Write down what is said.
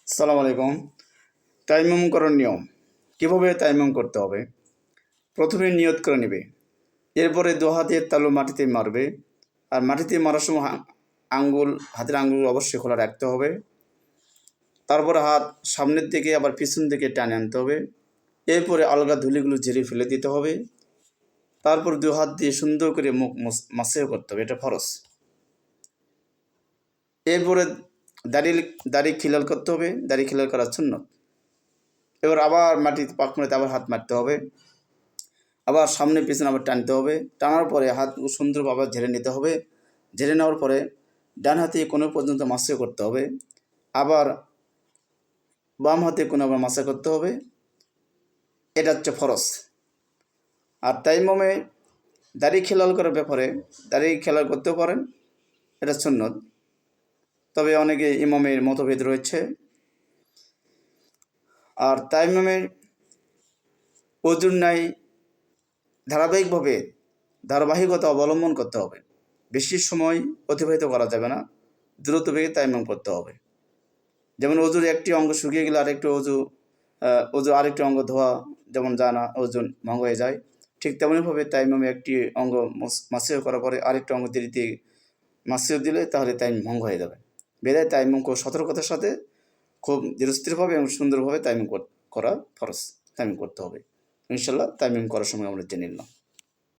আসসালামু আলাইকুম। তায়াম্মুম করার নিয়ম কীভাবে তায়াম্মুম করতে হবে? প্রথমে নিয়ত করে নেবে, এরপরে দু হাতের তালু মাটিতে মারবে। আর মাটিতে মারার সময় হাতের আঙ্গুল অবশ্যই খোলা রাখতে হবে। তারপরে হাত সামনের দিকে আবার পিছন দিকে টানে আনতে হবে। এরপরে আলগা ধুলিগুলো ঝেড়ে ফেলে দিতে হবে। তারপর দু হাত দিয়ে সুন্দর করে মুখ মাসেও করতে হবে, এটা ফরজ। এরপরে দাড়ি দাড়ি খিলাল করতে হবে, দাড়ি খিলাল করার সুন্নত। এবার আবার মাটিতে পাক মাটিতে আবার হাত মারতে হবে, আবার সামনে পিছনে আবার টানতে হবে। টানার পরে হাত সুন্দরভাবে ঝেড়ে নিতে হবে। ঝেড়ে নেওয়ার পরে ডান হাতে কোনো পর্যন্ত মাসে করতে হবে, আবার বাম হাতে কোনো আবার মাসে করতে হবে। এটা হচ্ছে ফরজ। আর তায়াম্মুমে দাড়ি খেলাল করার ব্যাপারে দাড়ি খেলাল করতেও পারেন, এটা সুন্নত। তবে অনেকে ইমামের মতভেদ রয়েছে। আর তায়াম্মুমে ওযুর নাই ধারাবাহিকতা অবলম্বন করতে হবে। বেশি সময় অতিবাহিত করা যাবে না, দ্রুত বেগে তায়াম্মুম করতে হবে। যেমন অজুর একটি অঙ্গ শুকিয়ে গেলে আরেকটি অজু আরেকটি অঙ্গ ধোয়া যেমন যায় না, ওজন ভঙ্গ হয়ে যায়, ঠিক তেমনইভাবে তায়াম্মুমে একটি অঙ্গ মাসিও করার পরে আরেকটি অঙ্গ দেরিতে মাসিও দিলে তাহলে তায়াম্মুম ভঙ্গ হয়ে যাবে। বেদায় তায়াম্মুম খুব সতর্কতার সাথে খুব ধীরস্থিরভাবে এবং সুন্দরভাবে তায়াম্মুম করা ফরজ। তায়াম্মুম করতে হবে। ইনশাল্লাহ তায়াম্মুম করার সময় আমরা জেনে নিলাম।